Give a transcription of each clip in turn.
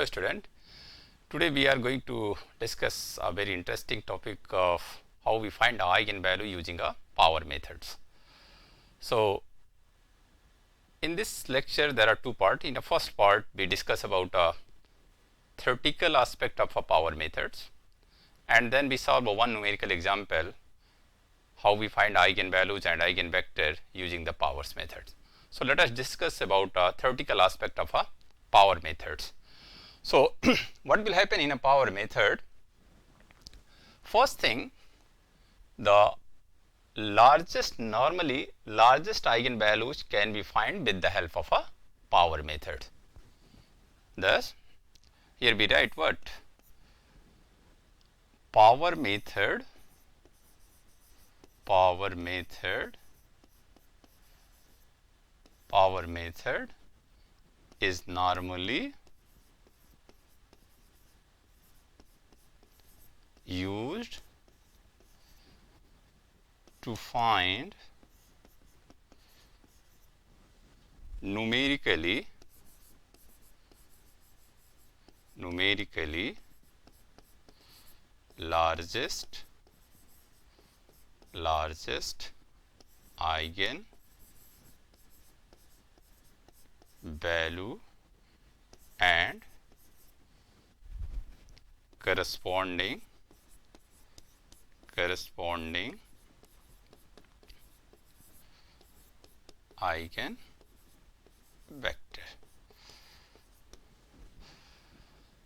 Hello student, today we are going to discuss a very interesting topic of how we find the eigenvalue using a power methods. So in this lecture there are two parts. In the first part we discuss about a theoretical aspect of a power methods, and then we solve one numerical example how we find eigenvalues and eigenvector using the powers methods. So let us discuss about a theoretical aspect of a power methods. So what will happen in a power method? First thing, the normally largest eigenvalues can be found with the help of a power method. Thus, here we write what? Power method is normally used to find numerically largest eigen value and corresponding eigen vector.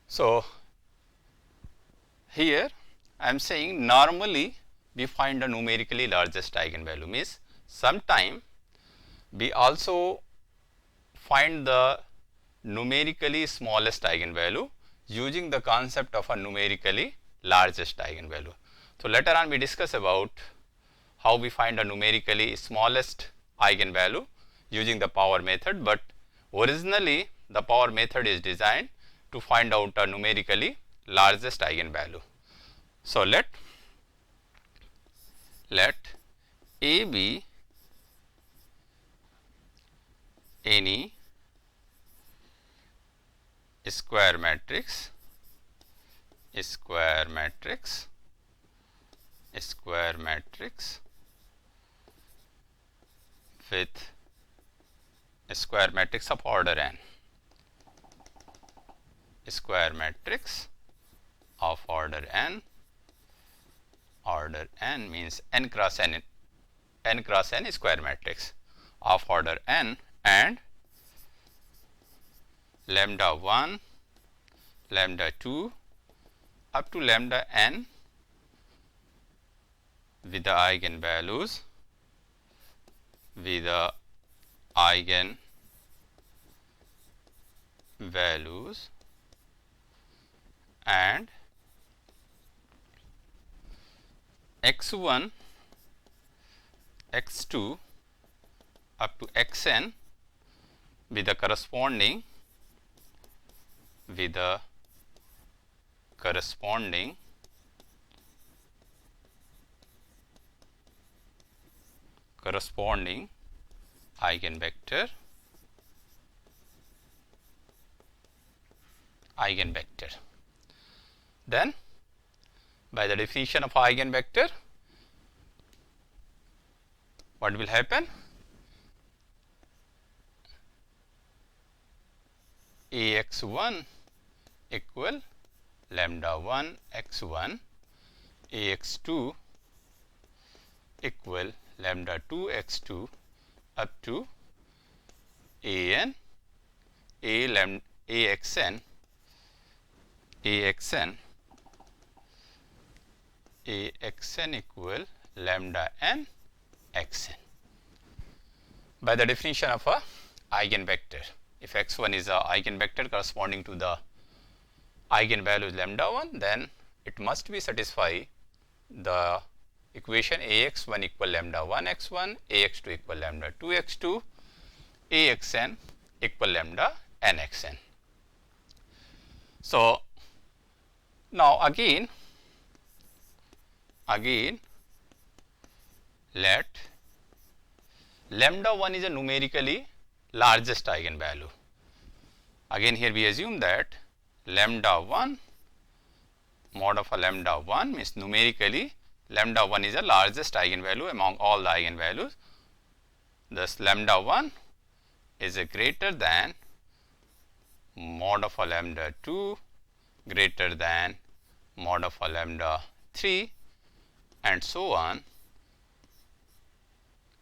So here I am saying normally we find the numerically largest eigenvalue, means sometime we also find the numerically smallest eigenvalue using the concept of a numerically largest eigenvalue. So later on we discuss about how we find a numerically smallest eigenvalue using the power method, but originally the power method is designed to find out a numerically largest eigenvalue. So let A be any square matrix with a square matrix of order n. Square matrix of order n. Order n means n cross n square matrix of order n, and lambda 1, lambda 2 up to lambda n with the eigenvalues and x1, x2 up to xn with the corresponding eigenvector. Then by the definition of eigenvector, what will happen? Ax1 equal lambda 1 x1, Ax2 equal lambda 2 x2 up to Axn equal lambda n xn. By the definition of a eigenvector, if x1 is a eigenvector corresponding to the eigenvalue lambda 1, then it must be satisfy the equation Ax1 equal lambda 1 x1, Ax2 equal lambda 2 x2, Axn equal lambda n xn. So now again let lambda 1 is a numerically largest eigenvalue. Again here we assume that lambda 1 mod of a lambda 1 means numerically lambda 1 is the largest eigenvalue among all the eigenvalues. Thus, lambda 1 is a greater than mod of a lambda 2 greater than mod of a lambda 3 and so on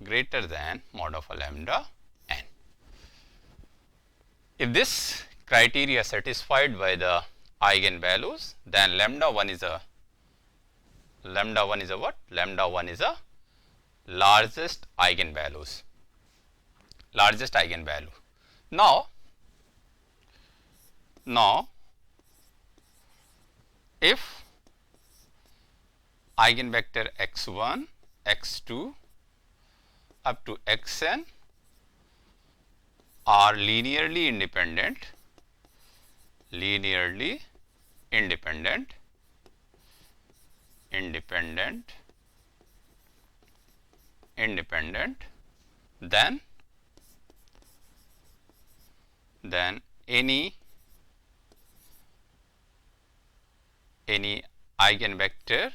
greater than mod of a lambda n. If this criteria satisfied by the eigenvalues, then lambda 1 is a what? Lambda 1 is a largest eigenvalue. Now if eigenvector x1, x2 up to xn are linearly independent, then any eigenvector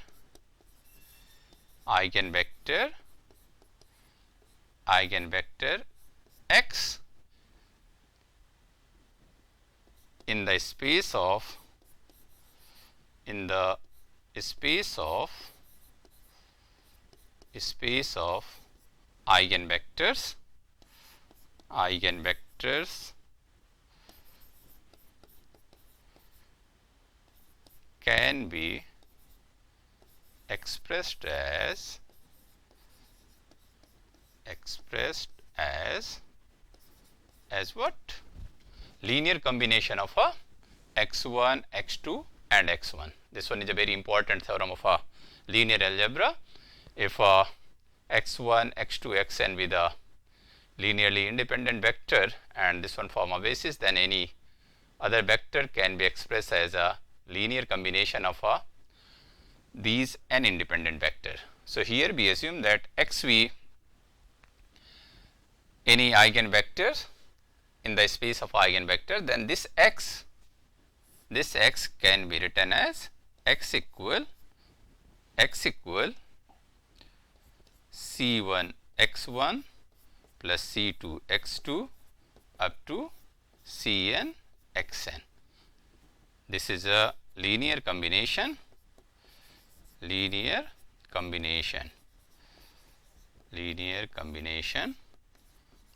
x in the space of eigenvectors can be expressed as what? Linear combination of a x1, x2 and x1. This one is a very important theorem of a linear algebra. If x1, x2, xn be the linearly independent vector and this one form a basis, then any other vector can be expressed as a linear combination of these n independent vector. So, here we assume that xv any eigenvector in the space of eigenvector, then this x can be written as x equal c1 x1 plus c2 x2 up to cn xn. This is a linear combination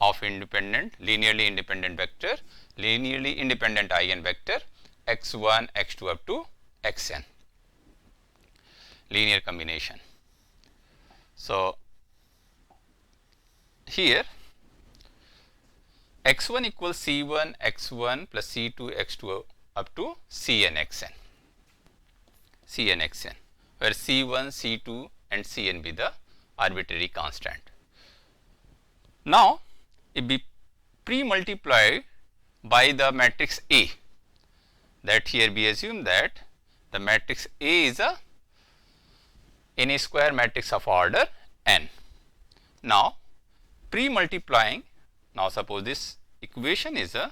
of linearly independent vector, linearly independent eigenvector x1, x2 up to xn, linear combination. So, here x1 equals c1 x1 plus c2 x2 up to cn xn, where c1, c2 and cn be the arbitrary constant. Now, if we pre-multiply by the matrix A, that here we assume that the matrix A is a n square matrix of order n. Now, pre-multiplying, now suppose this equation is a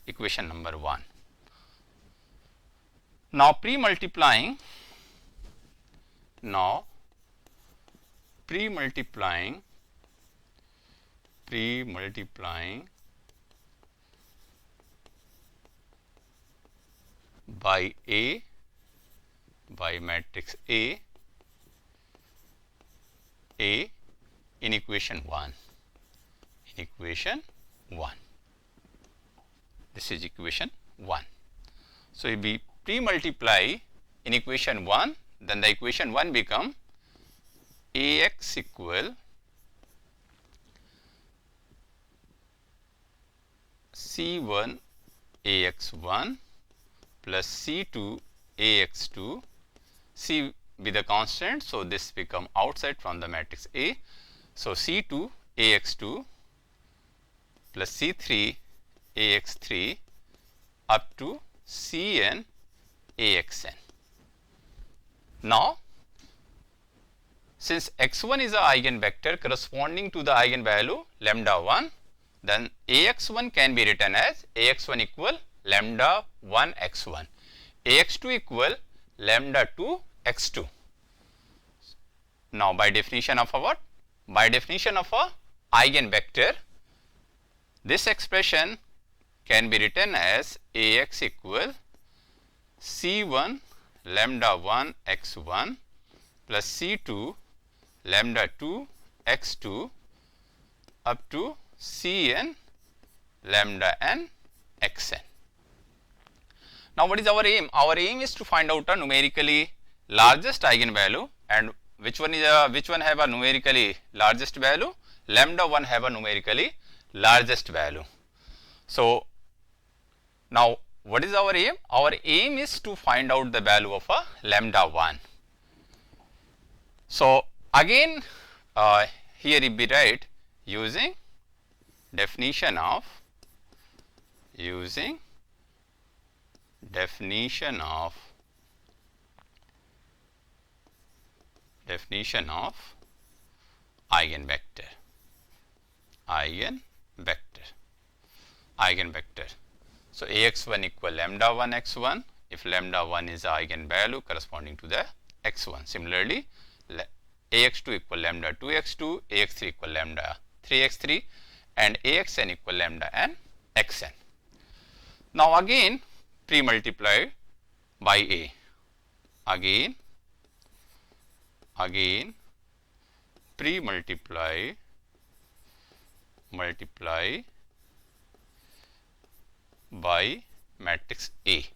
equation number 1. Now, pre-multiplying by A, by matrix A in equation 1. This is equation 1. So, if we pre-multiply in equation 1, then the equation 1 become Ax equal C1 Ax1 plus C2 Ax2, C be the constant. So, this become outside from the matrix A. So, C2 Ax2 plus C3 Ax3 up to Cn Axn. Now, since x1 is a eigenvector corresponding to the eigenvalue lambda 1, then Ax1 can be written as Ax1 equal lambda 1 x1. Ax2 equal lambda 2 x2. Now by definition of a what? By definition of a eigenvector, this expression can be written as Ax equal C1 lambda 1 x1 plus C2 lambda 2 x2 up to Cn lambda n xn. Now what is our aim? Our aim is to find out a numerically largest eigenvalue, and which one have a numerically largest value? Lambda 1 have a numerically largest value. So now what is our aim? Our aim is to find out the value of a lambda 1. So again here if we write using definition of eigenvector. So Ax1 equal lambda 1 x1 if lambda 1 is the eigenvalue corresponding to the x1. Similarly, Ax2 equal lambda 2 x2, Ax3 equal lambda 3 x3 and Axn equal lambda n xn. Now again pre-multiply by A. Again pre-multiply by matrix A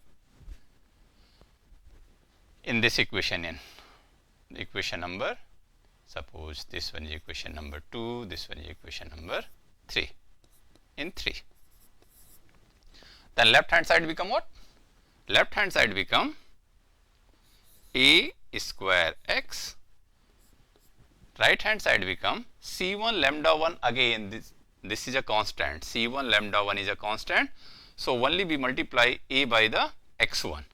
in this equation n. Equation number, suppose this one is equation number 2, this one is equation number 3, in 3. Then left hand side become what? Left hand side become A square x, right hand side become C1 lambda 1, again this is a constant, C1 lambda 1 is a constant, so only we multiply A by the x1.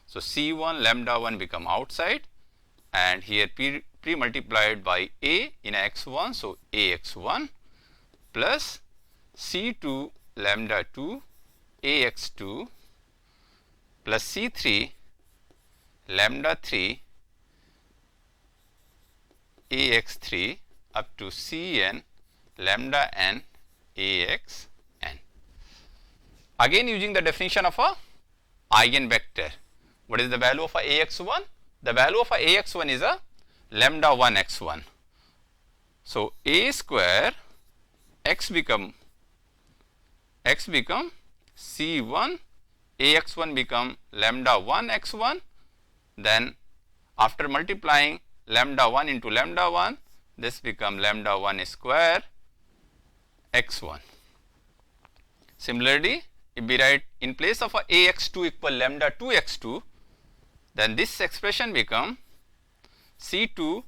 So C1 lambda 1 become outside and here pre-multiplied by A in x1, so Ax1 plus C2 lambda 2 Ax2 plus C3 lambda 3 Ax3 up to Cn lambda n Axn. Again using the definition of a eigenvector. What is the value of a Ax1? The value of a Ax1 is a lambda 1 x1. So A square x become C1, Ax1 become lambda 1 x1, then after multiplying lambda 1 into lambda 1, this become lambda 1 square x1. Similarly, if we write in place of a Ax2 equal lambda 2 x2, then this expression become C2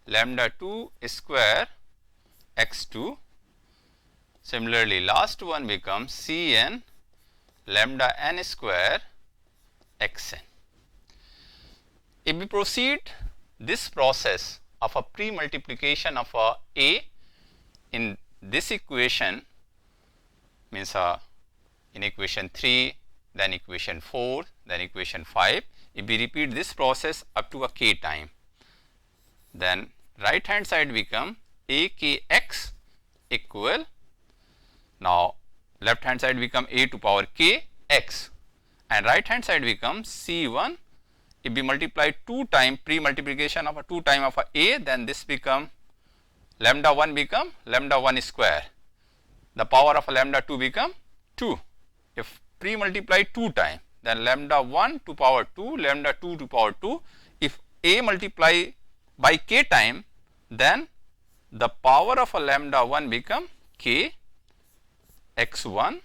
lambda 2 square x2. Similarly, last one becomes Cn lambda n square xn. If we proceed this process of a pre-multiplication of a in this equation, means in equation 3, then equation 4, then equation 5, if we repeat this process up to a k time, then right hand side become akx equal, now left hand side become a to power k x and right hand side becomes C1. If we multiply 2 time pre-multiplication of a 2 time of a, then this become lambda 1 become lambda 1 square. The power of a lambda 2 become 2. If pre-multiply 2 time, then lambda 1 to power 2, lambda 2 to power 2. If a multiply by k time, then the power of a lambda 1 become k x1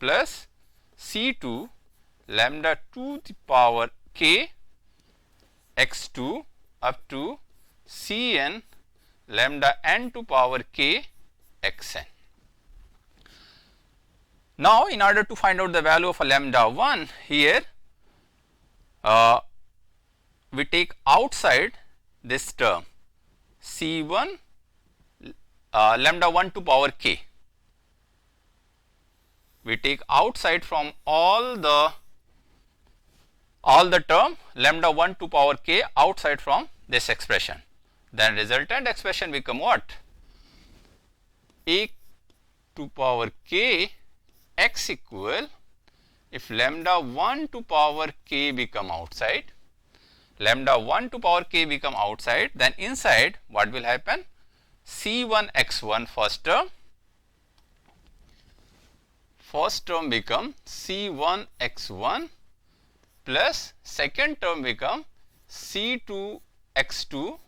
plus C2 lambda 2 to power k x2 up to Cn lambda n to power k xn. Now, in order to find out the value of a lambda 1, here we take outside this term C1 lambda 1 to power k. We take outside from all the all the term lambda 1 to power k outside from this expression. Then resultant expression become what? A to power k x equal, if lambda 1 to power k become outside, lambda 1 to power k become outside, then inside what will happen? C1 x1 first term become C1 x1 plus second term become C2 x2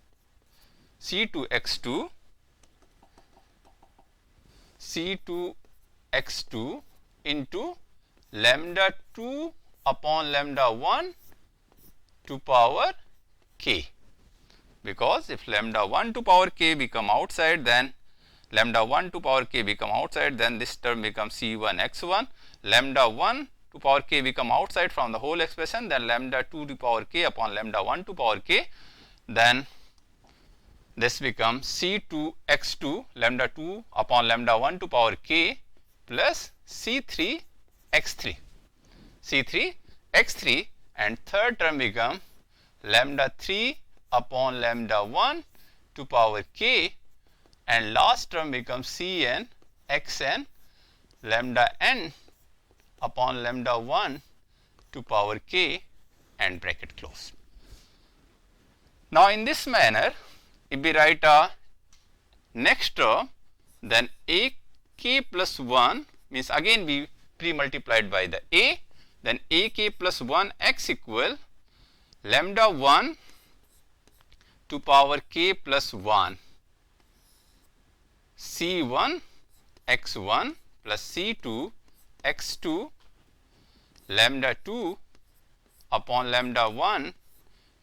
into lambda 2 upon lambda 1 to power k, because if lambda 1 to power k become outside, then lambda 1 to power k become outside, then this term becomes C1 x1, lambda 1 to power k become outside from the whole expression, then lambda 2 to power k upon lambda 1 to power k, then this becomes C2 x2 lambda 2 upon lambda 1 to power k plus C3 x3, and third term become lambda 3 upon lambda 1 to power k, and last term becomes Cn xn lambda n upon lambda 1 to power k, and bracket close. Now in this manner, if we write a next term, then a k plus 1 means again we pre-multiplied by the a, then a k plus 1 x equal lambda 1 to power k plus 1 C1 x1 plus C2 x2 lambda 2 upon lambda 1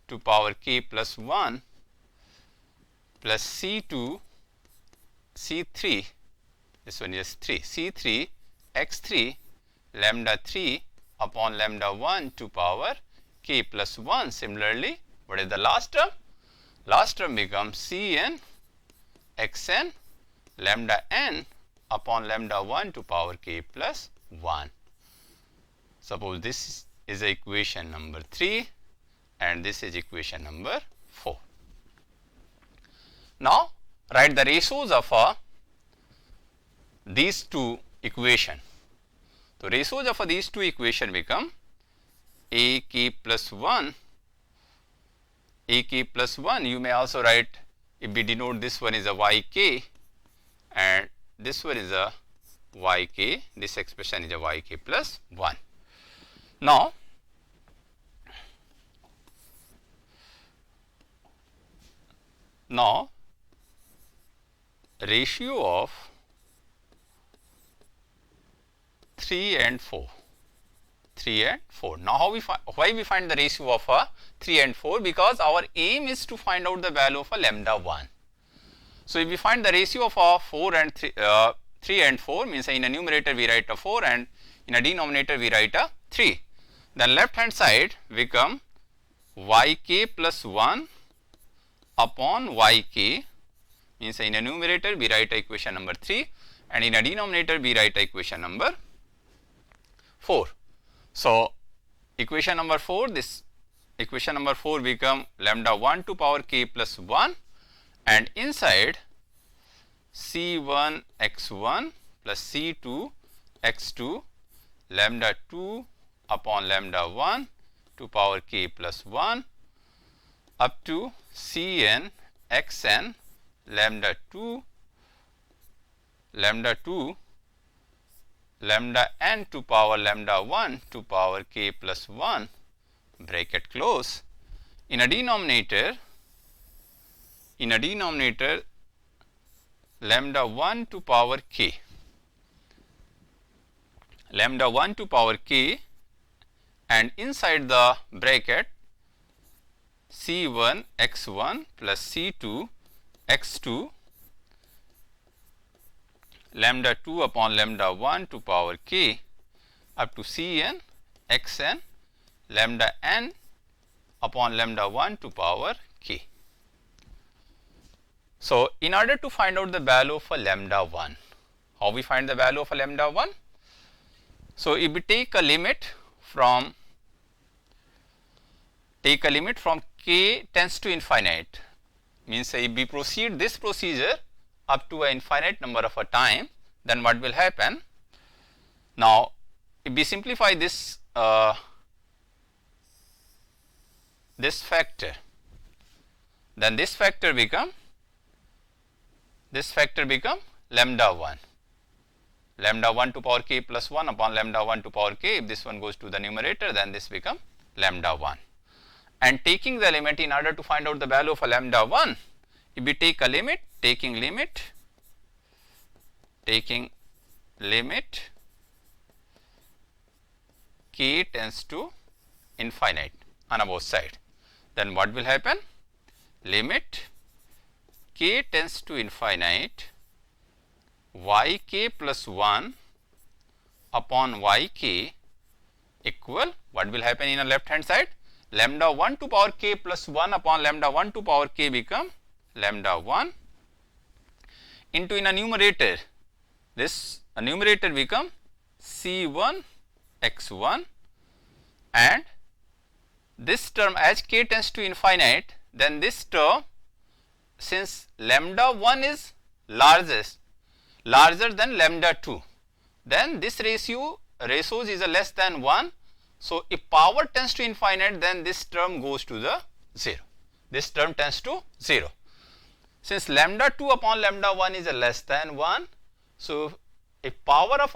to power k plus 1 plus C2 C3, this one is 3, C3 x3 lambda 3 upon lambda 1 to power k plus 1. Similarly, what is the last term? Last term becomes Cn xn lambda n upon lambda 1 to power k plus 1. Suppose this is equation number 3 and this is equation number 4. Now write the ratios of these two equations. So ratios of these two equations become a k plus 1, you may also write, if we denote this one is a yk and this one is a yk, this expression is a yk plus 1. Now ratio of 3 and 4. Now why we find the ratio of 3 and 4? Because our aim is to find out the value of a lambda 1. So if we find the ratio of 4 and 3 and 4, means in a numerator we write a 4 and in a denominator we write a 3. Then left hand side become yk plus 1 upon yk, means in a numerator we write equation number 3 and in a denominator we write equation number 4. So equation number 4, this equation number 4 become lambda 1 to power k plus 1 and inside C1 x1 plus C2 x2 lambda 2 upon lambda 1 to power k plus 1 up to Cn xn lambda 2 lambda n to power lambda 1 to power k plus 1 bracket close. In a denominator lambda 1 to power k, and inside the bracket C1 x1 plus C2 x2 lambda 2 upon lambda 1 to power k up to Cn xn lambda n upon lambda 1 to power k. So in order to find out the value of a lambda 1, how we find the value of a lambda 1? So if we take a limit from take a limit from k tends to infinite, means if we proceed this procedure up to an infinite number of a time, then what will happen? Now, if we simplify this this factor, then this factor become lambda 1. Lambda 1 to power k plus 1 upon lambda 1 to power k. If this one goes to the numerator, then this become lambda 1. And taking the limit, in order to find out the value of a lambda 1, if we take a limit, taking limit k tends to infinite on both sides, then what will happen? Limit k tends to infinite yk plus 1 upon yk equal, what will happen in the left hand side? Lambda 1 to power k plus 1 upon lambda 1 to power k become lambda 1 into, in a numerator, this numerator become c1 x1, and this term as k tends to infinite, then this term, since lambda 1 is larger than lambda 2, then this ratios is a less than 1. So, if power tends to infinite, then this term goes to the 0. This term tends to 0. Since lambda 2 upon lambda 1 is a less than 1, so if power of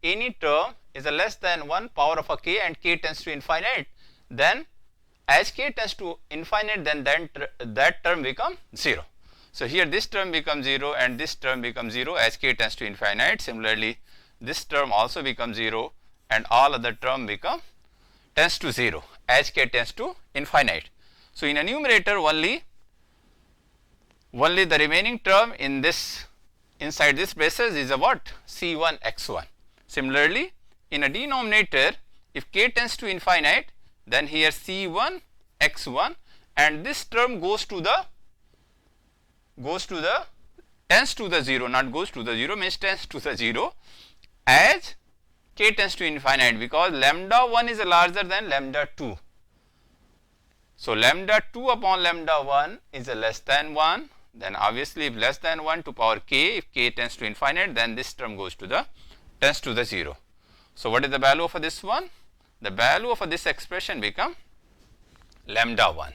any term is a less than 1, power of a k, and k tends to infinite, then as k tends to infinite, then that term become 0. So, here this term becomes 0 and this term becomes 0 as k tends to infinite. Similarly, this term also becomes 0 and all other term tends to 0 as k tends to infinite. So, in a numerator only the remaining term in this, inside this braces is a what? c1 x1. Similarly, in a denominator, if k tends to infinite, then here c1 x1, and this term tends to the 0, not goes to the 0, means tends to the 0 as k tends to infinite, because lambda 1 is larger than lambda 2. So, lambda 2 upon lambda 1 is a less than 1, then obviously if less than 1 to power k, if k tends to infinite, then this term tends to the 0. So, what is the value of this one? The value of this expression become lambda 1.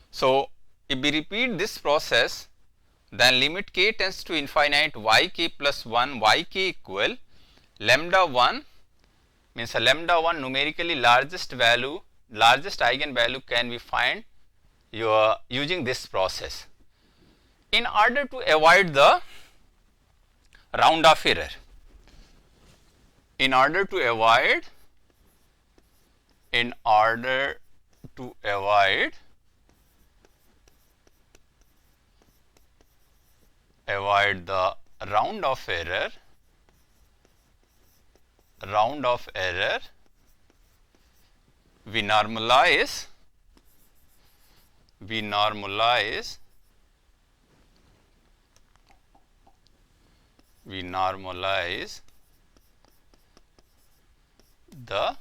So, if we repeat this process, then limit k tends to infinite yk plus 1 yk equal lambda 1, means a lambda 1 numerically largest eigenvalue can be find using this process. In order to avoid the round off error, in order to avoid the round off error, we normalize the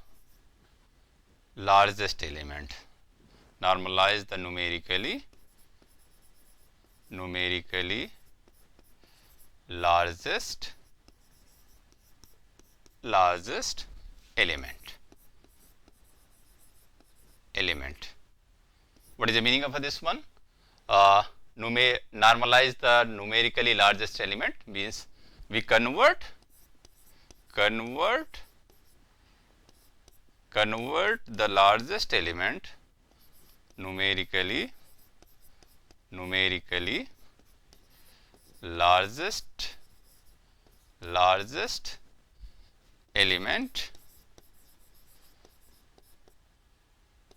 largest element, normalize the numerically largest element. What is the meaning of this one? Normalize the numerically largest element means we convert the largest element numerically largest element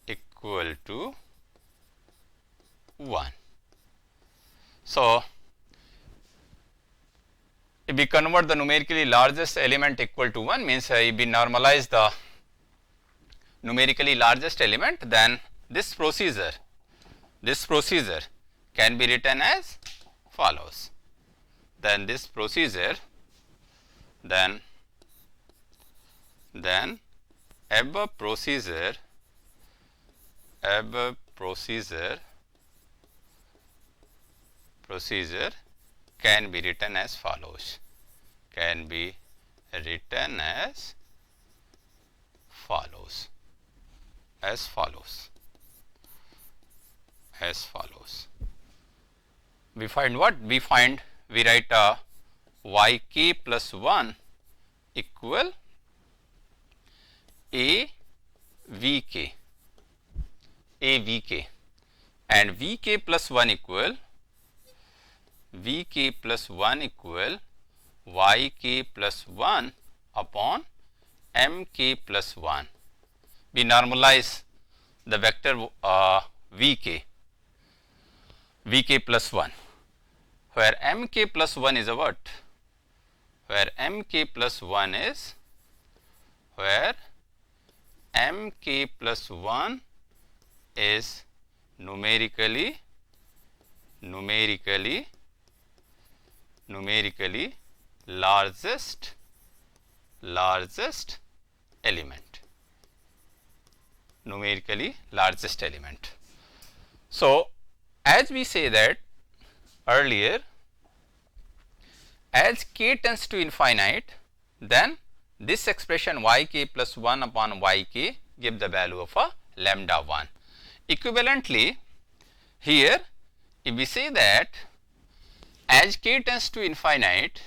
equal to 1. So, if we convert the numerically largest element equal to 1 means if we normalize the numerically largest element, then this procedure can be written as follows. Then this procedure, then above procedure above procedure can be written as follows. Can be written as follows. As follows. We find what? We write yk plus 1 equal avk, and vk plus 1 equal yk plus 1 upon mk plus 1. We normalize the vector vk plus 1, where mk plus 1 is a what? Where mk plus 1 is numerically largest element. Numerically largest element. So, as we say that earlier, as k tends to infinite, then this expression yk plus 1 upon yk give the value of a lambda 1. Equivalently, here if we say that as k tends to infinite,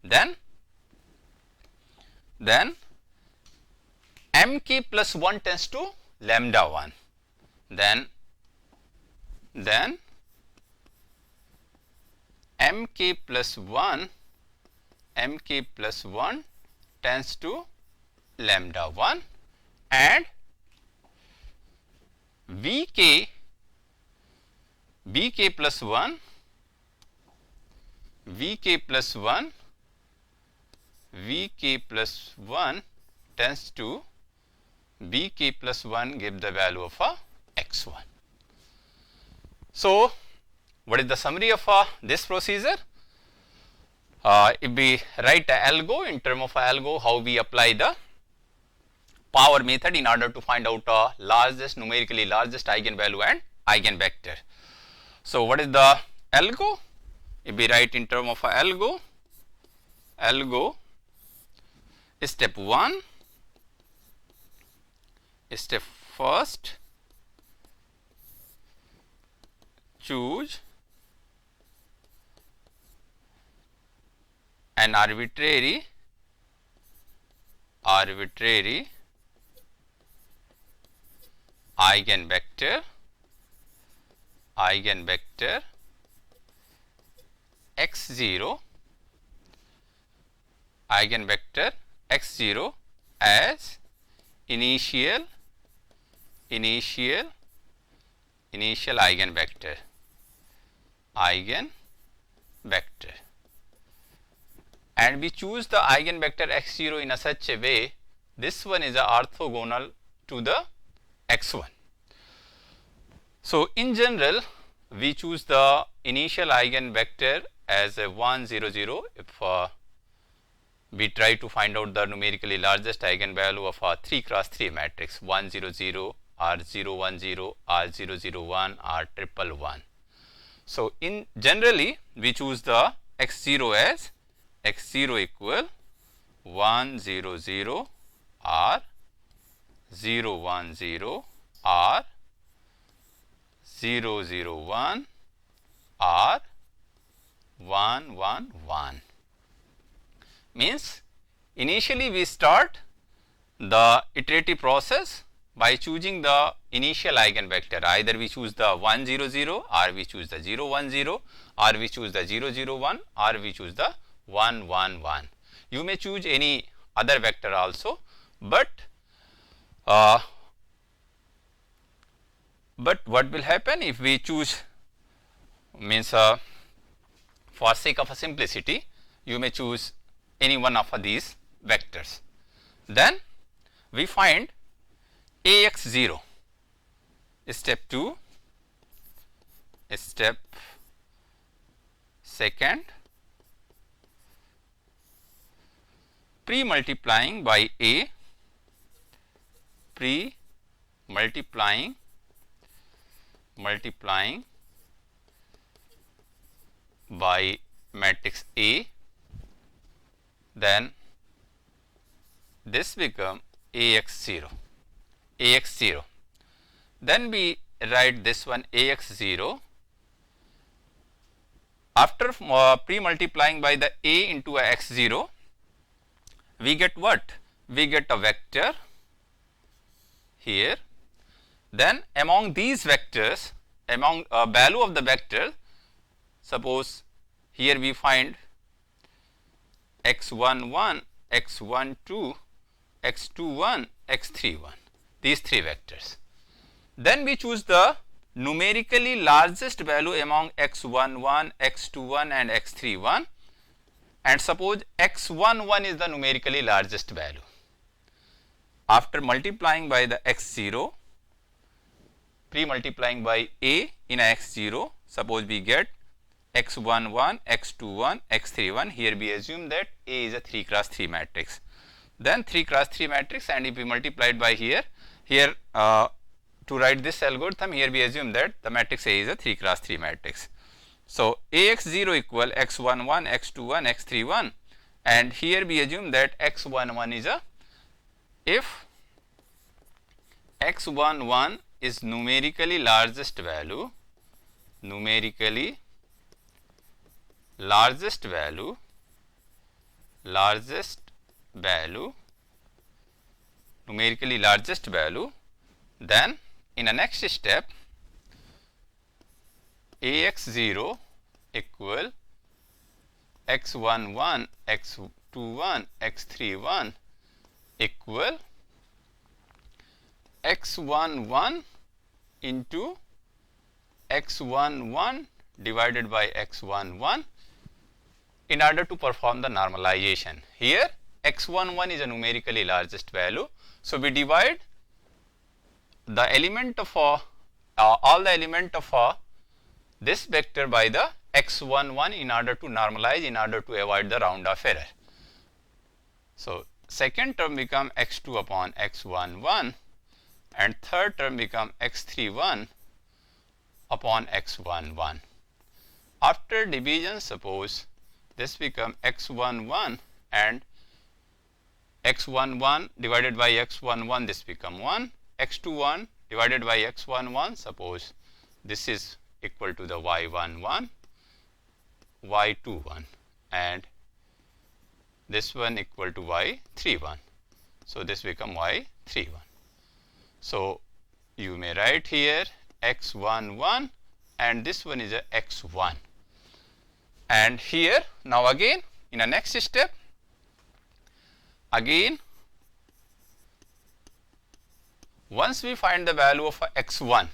then mk plus 1 tends to lambda 1. Then mk plus 1 tends to lambda 1, and vk plus 1 tends to bk plus 1 give the value of x1. So, what is the summary of this procedure? If we write a algo, in terms of algo, how we apply the power method in order to find out numerically largest eigenvalue and eigenvector. So, what is the algo? If we write in terms of algo step 1, step first, choose an arbitrary eigenvector x0 as initial eigenvector. And we choose the eigenvector x0 in such a way, this one is orthogonal to the x1. So, in general, we choose the initial eigenvector as a 1 0 0 if we try to find out the numerically largest eigenvalue of a 3 cross 3 matrix 1 0 0 or 0 1 0 or 0 0 1 or triple 1. So, in generally we choose the x0 as x0 equal 1 0 0 or 0 1 0 or 0 0 1 or 1 1 1. Means initially we start the iterative process by choosing the initial eigenvector. Either we choose the 1 0 0 or we choose the 0 1 0 or we choose the 0 0 1 or we choose the 1 1 1. You may choose any other vector also, but what will happen if we choose, means for sake of simplicity, you may choose any one of these vectors. Then we find ax0, step 2, step second, pre-multiplying by A, pre-multiplying by matrix A, then this become AX0. Then we write this one AX0. After pre-multiplying by the A into a X0, we get what? We get a vector here. Then among these vectors, among value of the vector, suppose here we find x11, x12, x21, x31, these three vectors. Then we choose the numerically largest value among x11, x21 and x31, and suppose x11 is the numerically largest value. After multiplying by the x0, pre-multiplying by A in a x0, suppose we get x11, x21, x31. Here we assume that A is a 3 cross 3 matrix. Then 3 cross 3 matrix, and if we multiply it by here to write this algorithm, here we assume that the matrix A is a 3 cross 3 matrix. So AX0 equal x11, x21, x31, and here we assume that x11 is a, if x11 is numerically largest value, numerically largest value, then in the next step AX0 equal x11, x21, x31 equal x11 into x11 divided by x11 in order to perform the normalization. Here x11 is a numerically largest value, so we divide the element of all the element of this vector by the x11 in order to normalize, in order to avoid the round off error. So second term become x2 upon x11 and third term become x31 upon x11. After division, suppose this become x11 and x11 divided by x11, this become 1, x21 divided by x11, suppose this is equal to the y11, y21, and this one equal to y31. So this become y31. So you may write here x11 and this one is a x1. And here now again in the next step, again once we find the value of x1,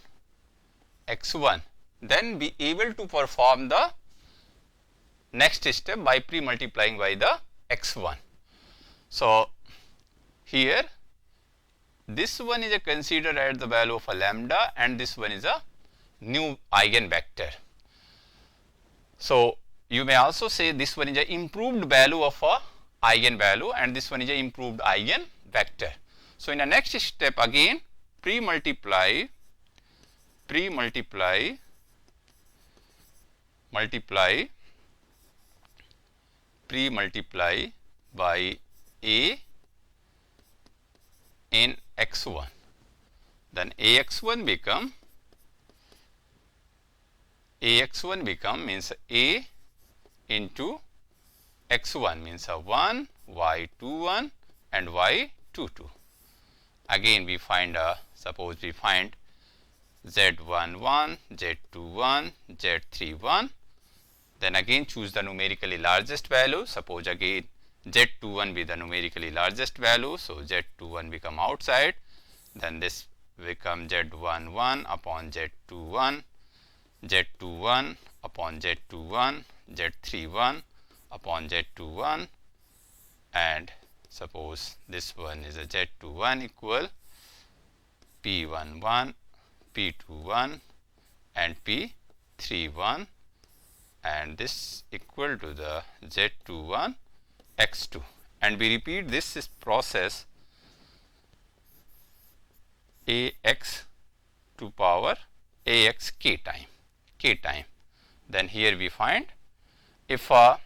then be able to perform the next step by pre-multiplying by the x1. So here this one is considered as the value of a lambda and this one is a new eigenvector. So you may also say this one is an improved value of a eigenvalue and this one is an improved eigenvector. So in the next step again pre-multiply by A in x1, then AX1 become means A into x1 means a 1, y21 and y22. Again we find suppose we find z11, z21, z31, then again choose the numerically largest value. Suppose again z21 be the numerically largest value, so z21 become outside, then this become z11 upon z21, z21 upon z21, z31 upon z21, and suppose this one is a z21 equal p11, p21 and p31, and this equal to the z21 x2, and we repeat this process ax to power ax k time. Then here we find if a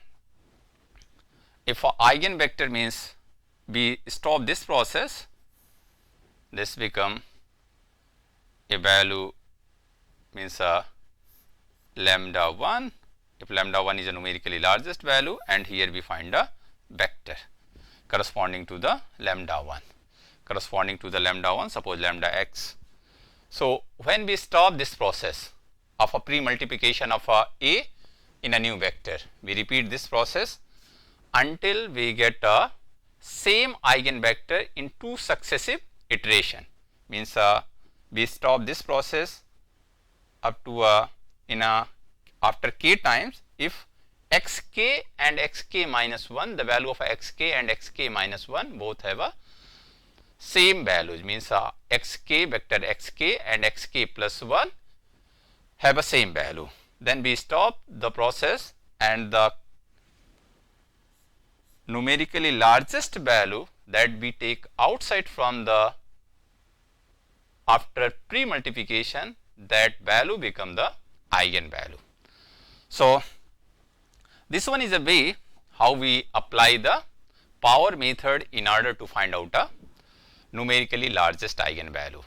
eigenvector means we stop this process, this become a value means a lambda 1, if lambda 1 is a numerically largest value, and here we find a vector corresponding to the lambda 1, suppose lambda x. So when we stop this process of a pre-multiplication of a in a new vector, we repeat this process until we get a same eigenvector in two successive iteration, means we stop this process up to after k times if xk and xk minus 1, the value of xk and xk minus 1 both have a same values, means xk vector xk and xk plus 1 have a same value. Then we stop the process and the numerically largest value that we take outside from the after pre-multiplication, that value become the eigenvalue. So this one is a way how we apply the power method in order to find out a numerically largest eigenvalue.